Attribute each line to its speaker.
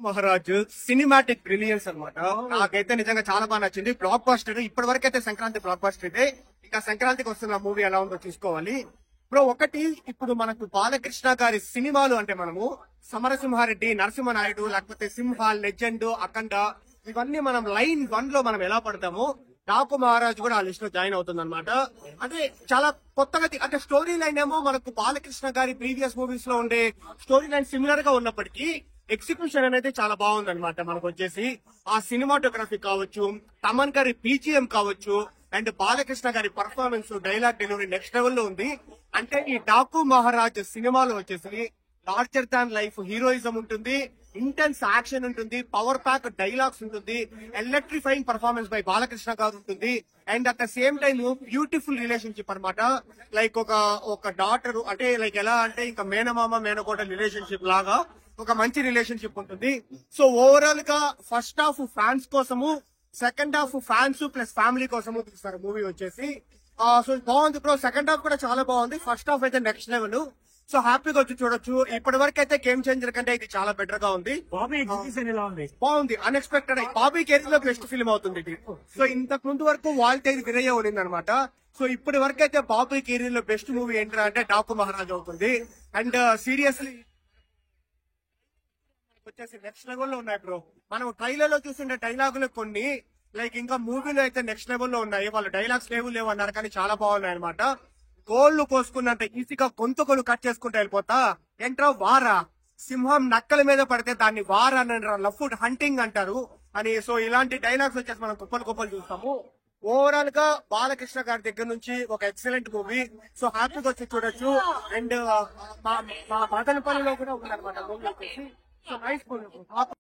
Speaker 1: Maharaj cinematic brilliance అన్నమాట. నాకైతే నిజంగా చాలా బాగా నచ్చింది. Blockbuster. ఇప్పటి వరకు అయితే సంక్రాంతి బ్లాక్ బాస్టర్ అయితే, ఇంకా సంక్రాంతికి వస్తున్న మూవీ ఎలా ఉందో చూసుకోవాలి. బ్రో ఒకటి, ఇప్పుడు మనకు బాలకృష్ణ గారి సినిమాలు అంటే మనము సమరసింహారెడ్డి, నరసింహనాయుడు, లేకపోతే సింహ, లెజెండ్, అఖండ, ఇవన్నీ మనం లైన్ 1 లో మనం ఎలా పడతామో డాకు మహారాజ్ కూడా ఆ లిస్ట్ లో జాయిన్ అవుతుంది అనమాట. అంటే చాలా కొత్తగా అంటే స్టోరీ లైన్ ఏమో మనకు బాలకృష్ణ గారి ప్రీవియస్ మూవీస్ లో ఉండే స్టోరీ లైన్ సిమిలర్ గా ఉన్నప్పటికీ ఎగ్జిక్యూషన్ అనేది చాలా బాగుంది అనమాట. మనకు వచ్చేసి ఆ సినిమాటోగ్రఫీ కావచ్చు, తమన్ గారి బీజిఎం కావచ్చు, అండ్ బాలకృష్ణ గారి performance, dialogue delivery next level లో ఉంది. అంటే ఈ డాకు మహారాజ్ సినిమాలో వచ్చేసి లార్జర్ దాన్ లైఫ్ హీరోయిజం ఉంటుంది, ఇంటెన్స్ యాక్షన్ ఉంటుంది, పవర్ ప్యాక్ డైలాగ్స్ ఉంటుంది, ఎలక్ట్రిఫైయింగ్ పర్ఫార్మెన్స్ బై బాలకృష్ణ గారు ఉంటుంది. And at the same time beautiful relationship అనమాట. లైక్ ఒక డాటర్, అంటే లైక్ ఎలా అంటే ఇంకా మేనమామ మేనకోట రిలేషన్షిప్ లాగా ఒక మంచి రిలేషన్షిప్ ఉంటుంది. సో ఓవరాల్ గా ఫస్ట్ హాఫ్ ఫ్యాన్స్ కోసము, second half fans plus family కోసము తీస్తారు మూవీ వచ్చేసి. సో బాగుంది బ్రో. సెకండ్ హాఫ్ కూడా చాలా బాగుంది. ఫస్ట్ హాఫ్ అయితే నెక్స్ట్ లెవెల్. సో హ్యాపీగా వచ్చి చూడొచ్చు. ఇప్పటి వరకు అయితే గేమ్ చేంజర్ కంటే ఇది చాలా బెటర్ గా ఉంది. బాగుంది. అన్ఎక్స్పెక్టెడ్. బాబీ కెరీర్ లో బెస్ట్ ఫిల్మ్ అవుతుంది ఇది. సో ఇంతకు ముందు వరకు వాల్తేజ్ విరయ్య ఉండింది అనమాట. సో ఇప్పటి వరకు అయితే బాబీ కెరీర్ లో బెస్ట్ మూవీ ఏంటంటే అంటే డాకు మహారాజ్ అవుతుంది. అండ్ సీరియస్లీ వచ్చేసి నెక్స్ట్ లెవెల్ లో ఉన్నాయి బ్రో. మనం ట్రైలర్ లో చూస్తుండే డైలాగులు కొన్ని లైక్ ఇంకా మూవీలో అయితే నెక్స్ట్ లెవెల్ లో ఉన్నాయి. వాళ్ళు డైలాగ్స్ లేవు అన్నారు కానీ చాలా బాగున్నాయి అనమాట. గోళ్లు కోసుకున్నంత ఈజీగా గొంతుకొని కట్ చేసుకుంటూ వెళ్ళిపోతా. ఏంట్రా వారా, సింహం నక్కల మీద పడితే దాన్ని వారా అని లఫ్ట్ హంటింగ్ అంటారు అని. సో ఇలాంటి డైలాగ్స్ వచ్చేసి మనం కుప్పలు చూస్తాము. ఓవరాల్ గా బాలకృష్ణ గారి దగ్గర నుంచి ఒక ఎక్సలెంట్ మూవీ. సో హ్యాపీగా వచ్చి చూడొచ్చు. అండ్ మా మదనపల్లిలో కూడా ఉందన్నమాట మూవీ వచ్చేసి. So nice movie.